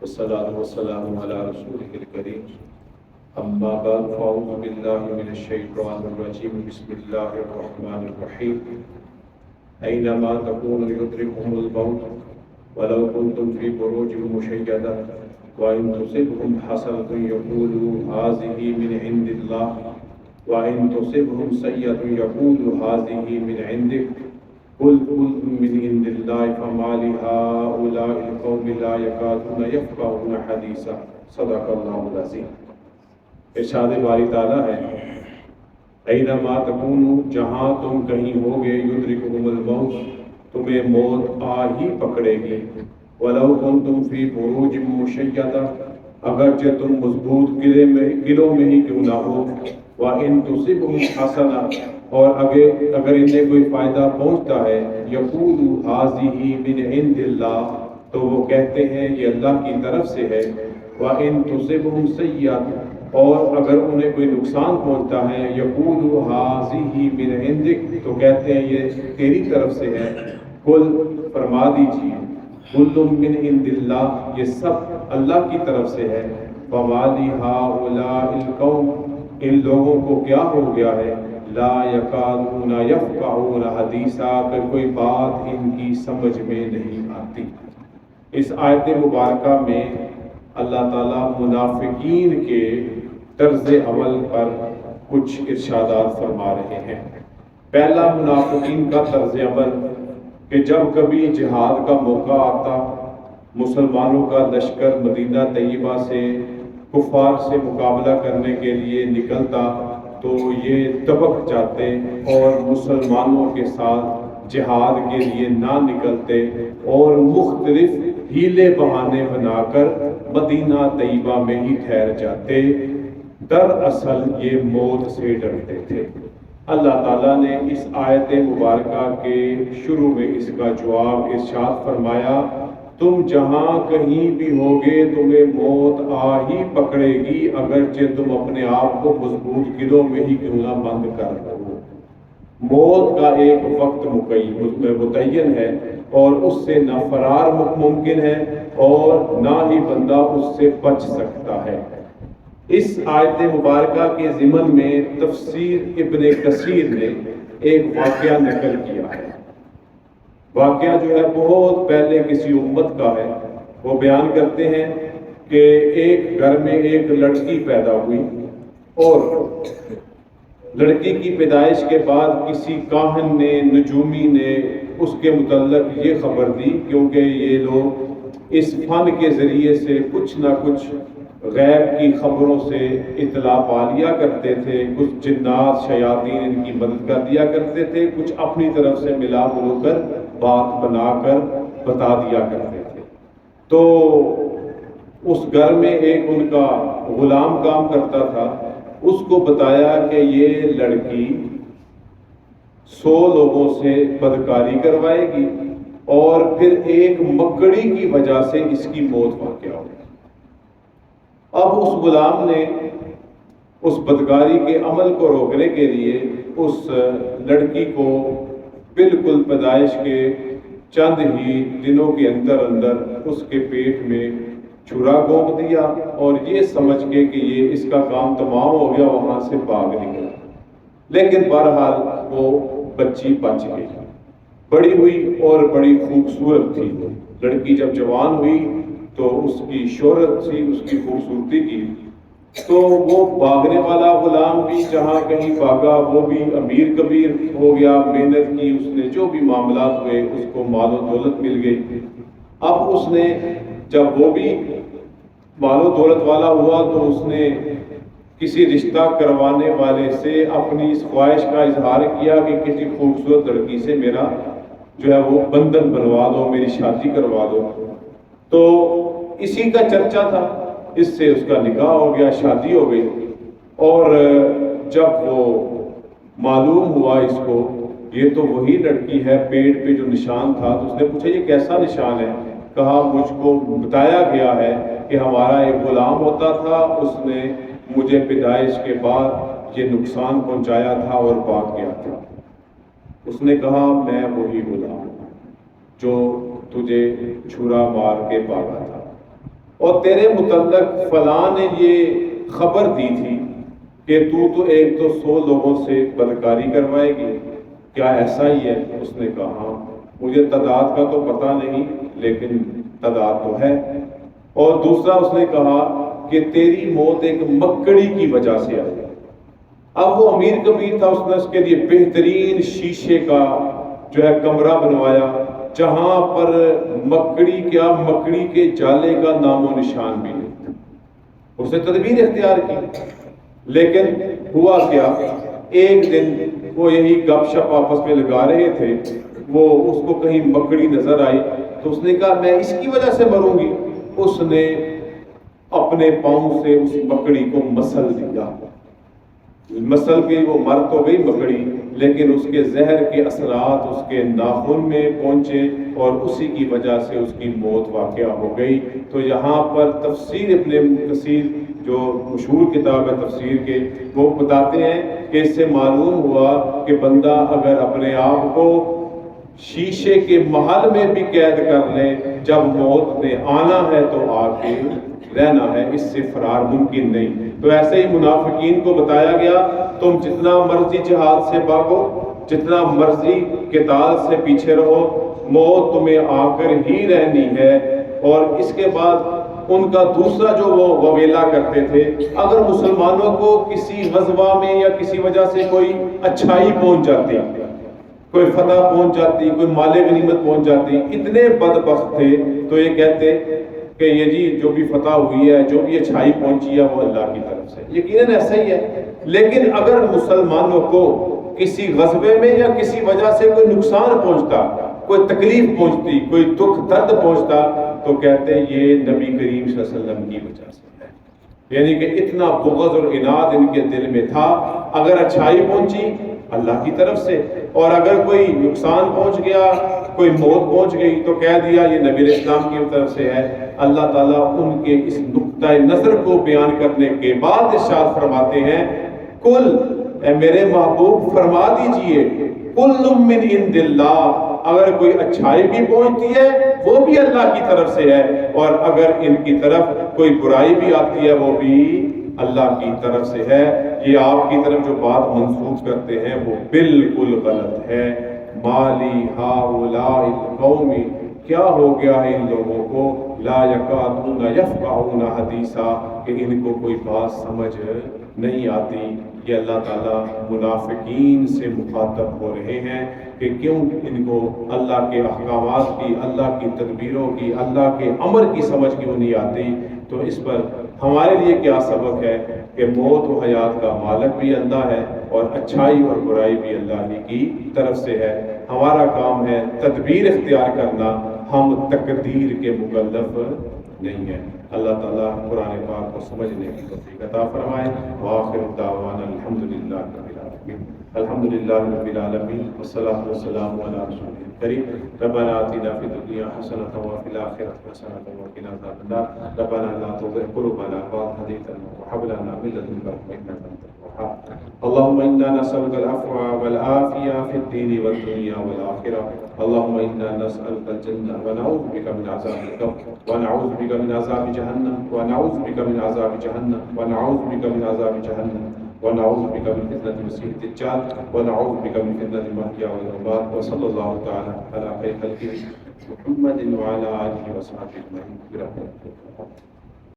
والصلاة والسلام على رسوله الكريم أما بعد فأعوذ بالله من الشيطان الرجيم بسم الله الرحمن الرحيم أينما تكونوا يدرككم الموت ولو كنتم في بروج مشيدة وإن تصبهم حسنة يقولوا هذه من عند الله وإن تصبهم سيئة يقولوا هذه من عندك قل كل من عند الله فما لهؤلاء القوم لا يكادون يفقهون حديثا صدق اللہ العظیم۔ ارشاد باری تعالیٰ ہے اینما تکونوا، جہاں تم کہیں ہوگے، یدرککم الموت، تمہیں موت آ ہی پکڑے گی، ولو کنتم فی بروج مشیدہ، اگرچہ تم مضبوط قلعوں میں ہی کیوں نہ ہو، وَإِن تُصِبْهُمْ حَسَنَةٌ، اور اگر انہیں کوئی فائدہ پہنچتا ہے، یقولوا هَٰذِهِ مِنْ عِنْدِ اللَّهِ، تو وہ کہتے ہیں یہ اللہ کی طرف سے ہے، وَإِن تُصِبْهُمْ سَيِّئَةٌ، اور اگر انہیں کوئی نقصان پہنچتا ہے، یقولوا هَٰذِهِ مِنْ عِنْدِكَ، تو کہتے ہیں یہ تیری طرف سے ہے، قل، فرما دیجیے، کل من عند اللہ، یہ سب اللہ کی طرف سے ہے، فما لهؤلاء القوم، ان لوگوں کو کیا ہو گیا ہے، لا یکادون یفقهون حدیثا، کہ کوئی بات ان کی سمجھ میں نہیں آتی۔ اس آیت مبارکہ میں اللہ تعالیٰ منافقین کے طرز عمل پر کچھ ارشادات فرما رہے ہیں۔ پہلا منافقین کا طرز عمل کہ جب کبھی جہاد کا موقع آتا، مسلمانوں کا لشکر مدینہ طیبہ سے کفار سے مقابلہ کرنے کے لیے نکلتا تو یہ دبک جاتے اور مسلمانوں کے ساتھ جہاد کے لیے نہ نکلتے اور مختلف ہیلے بہانے بنا کر مدینہ طیبہ میں ہی ٹھہر جاتے۔ دراصل یہ موت سے ڈرتے تھے۔ اللہ تعالیٰ نے اس آیت مبارکہ کے شروع میں اس کا جواب ارشاد فرمایا، تم جہاں کہیں بھی ہوگے تمہیں موت آ ہی پکڑے گی، اگرچہ تم اپنے آپ کو مضبوط قلعوں میں ہی کیوں نہ بند کر لو۔ موت کا ایک وقت متعین ہے اور اس سے نہ فرار ممکن ہے اور نہ ہی بندہ اس سے بچ سکتا ہے۔ اس آیت مبارکہ کے ضمن میں تفسیر ابن کثیر نے ایک واقعہ نقل کیا ہے۔ واقعہ جو ہے بہت پہلے کسی امت کا ہے۔ وہ بیان کرتے ہیں کہ ایک گھر میں ایک لڑکی پیدا ہوئی اور لڑکی کی پیدائش کے بعد کسی کاہن نے، نجومی نے اس کے متعلق یہ خبر دی، کیونکہ یہ لوگ اس فن کے ذریعے سے کچھ نہ کچھ غیب کی خبروں سے اطلاع پا لیا کرتے تھے، کچھ جنات شیاطین ان کی مدد کر دیا کرتے تھے، کچھ اپنی طرف سے ملا ملو کر بات بنا کر بتا دیا کرتے تھے۔ تو اس گھر میں ایک ان کا غلام کام کرتا تھا، اس کو بتایا کہ یہ لڑکی 100 لوگوں سے بدکاری کروائے گی اور پھر ایک مکڑی کی وجہ سے اس کی موت واقع ہوگی۔ اب اس غلام نے اس بدکاری کے عمل کو روکنے کے لیے اس لڑکی کو بالکل پیدائش کے چند ہی دنوں کے اندر اس کے پیٹ میں چھرا گھونپ دیا اور یہ سمجھ کے کہ یہ اس کا کام تمام ہو گیا وہاں سے بھاگ نکلا۔ لیکن بہرحال وہ بچی بچ گئی، بڑی ہوئی اور بڑی خوبصورت تھی۔ لڑکی جب جوان ہوئی تو اس کی شہرت تھی، اس کی خوبصورتی کی، تو وہ بھاگنے والا غلام بھی جہاں کہیں بھاگا وہ بھی امیر کبیر ہو گیا، محنت کی اس نے، جو بھی معاملات ہوئے اس کو مال و دولت مل گئی۔ اب اس نے جب وہ بھی مال و دولت والا ہوا تو اس نے کسی رشتہ کروانے والے سے اپنی اس خواہش کا اظہار کیا کہ کسی خوبصورت لڑکی سے میرا جو ہے وہ بندھن بنوا دو، میری شادی کروا دو۔ تو اسی کا چرچا تھا، اس سے اس کا نکاح ہو گیا، شادی ہو گئی۔ اور جب وہ معلوم ہوا اس کو یہ تو وہی لڑکی ہے، پیٹ پہ جو نشان تھا، تو اس نے پوچھا یہ کیسا نشان ہے؟ کہا مجھ کو بتایا گیا ہے کہ ہمارا ایک غلام ہوتا تھا، اس نے مجھے پیدائش کے بعد یہ نقصان پہنچایا تھا اور بھاگ گیا تھا۔ اس نے کہا میں وہی غلام ہوں جو تجھے چھرا مار کے بھاگا تھا۔ اور تیرے متعلق فلاں نے یہ خبر دی تھی کہ تو ایک تو 100 لوگوں سے بدکاری کروائے گی، کیا ایسا ہی ہے؟ اس نے کہا ہاں، مجھے تعداد کا تو پتہ نہیں لیکن تعداد تو ہے۔ اور دوسرا اس نے کہا کہ تیری موت ایک مکڑی کی وجہ سے آئی۔ اب وہ امیر کبیر تھا، اس نے اس کے لیے بہترین شیشے کا جو ہے کمرہ بنوایا، جہاں پر مکڑی کے جالے کا نام و نشان بھی نہیں تھا۔ اس نے تدبیر اختیار کی، لیکن ہوا کیا، ایک دن وہ یہی گپ شپ آپس میں لگا رہے تھے، وہ اس کو کہیں مکڑی نظر آئی تو اس نے کہا میں اس کی وجہ سے مروں گی۔ اس نے اپنے پاؤں سے اس مکڑی کو مسل دیا، مسل کے وہ مر تو گئی مکڑی، لیکن اس کے زہر کے اثرات اس کے ناخن میں پہنچے اور اسی کی وجہ سے اس کی موت واقع ہو گئی۔ تو یہاں پر تفسیر ابن کثیر جو مشہور کتاب ہے تفسیر کے، وہ بتاتے ہیں کہ اس سے معلوم ہوا کہ بندہ اگر اپنے آپ کو شیشے کے محل میں بھی قید کر لے، جب موت نے آنا ہے تو آ کے رہنا ہے، اس سے فرار ممکن نہیں۔ تو ایسے ہی منافقین کو بتایا گیا تم جتنا مرضی جہاد سے بھاگو، جتنا مرضی قتال سے پیچھے رہو، موت تمہیں آ کر ہی رہنی ہے۔ اور اس کے بعد ان کا دوسرا جو وہ وویلا کرتے تھے، اگر مسلمانوں کو کسی غزوہ میں یا کسی وجہ سے کوئی اچھائی پہنچ جاتی، کوئی فتح پہنچ جاتی، کوئی مال غنیمت پہنچ جاتی، اتنے بدبخت تھے تو یہ کہتے کہ یہ جی جو بھی فتح ہوئی ہے، جو بھی اچھائی پہنچی ہے وہ اللہ کی طرف سے۔ یقیناً ایسا ہی ہے، لیکن اگر مسلمانوں کو کسی غزوے میں یا کسی وجہ سے کوئی نقصان پہنچتا، کوئی تکلیف پہنچتی، کوئی دکھ درد پہنچتا، تو کہتے یہ نبی کریم صلی اللہ علیہ وسلم کی وجہ سے ہے۔ یعنی کہ اتنا بغض اور عناد ان کے دل میں تھا، اگر اچھائی پہنچی اللہ کی طرف سے، اور اگر کوئی نقصان پہنچ گیا، کوئی موت پہنچ گئی تو کہہ دیا یہ نبی علیہ السلام کی طرف سے ہے۔ اللہ تعالیٰ ان کے اس نقطۂ نظر کو بیان کرنے کے بعد ارشاد فرماتے ہیں، کل اے میرے محبوب فرما دیجئے، کل من عند اللہ، اگر کوئی اچھائی بھی پہنچتی ہے وہ بھی اللہ کی طرف سے ہے، اور اگر ان کی طرف کوئی برائی بھی آتی ہے وہ بھی اللہ کی طرف سے ہے۔ یہ آپ کی طرف جو بات منسوخ کرتے ہیں وہ بالکل غلط ہے۔ مالی ہؤلاء القوم، کیا ہو گیا ہے ان لوگوں کو، لا یکادون یفقہون حدیثا، کہ ان کو کوئی بات سمجھ نہیں آتی۔ یہ اللہ تعالیٰ منافقین سے مخاطب ہو رہے ہیں کہ کیوں ان کو اللہ کے احکامات کی، اللہ کی تدبیروں کی، اللہ کے امر کی سمجھ کیوں نہیں آتی۔ تو اس پر ہمارے لیے کیا سبق ہے کہ موت و حیات کا مالک بھی اللہ ہے، اور اچھائی اور برائی بھی اللہ ہی کی طرف سے ہے۔ ہمارا کام ہے تدبیر اختیار کرنا، ہم تقدیر کے مکلف نہیں ہیں۔ اللہ تعالیٰ قرآن پاک کو سمجھنے کی توفیق عطا فرمائے۔ وآخر دعوانا الحمدللہ رب العالمین، الحمدللہ رب العالمین، والصلاة والسلام علی رسول کریم۔ ربنا آتنا فی الدنیا حسنۃ وفی الآخرۃ حسنۃ وقنا عذاب النار۔ ربنا لا تزغ قلوبنا بعد إذ هديتنا وهب لنا من لدنك رحمة إنك أنت الوهاب۔ اللهم إنا نسألك العفو والعافية في الدين والدنيا والآخرة۔ اللهم إنا نسألك الجنة ونعوذ بك من عذاب القبر، ونعوذ بك من عذاب جهنم، ونعوذ بك من عذاب جهنم، ونعوذ بك من عذاب جهنم، ونعوذ بك من فتنة المسيح الدجال، ونعوذ بك من فتنة المحيا والممات۔ وصلى الله تعالى على خير خلقه محمد وعلى آله وصحبه أجمعين برحمته۔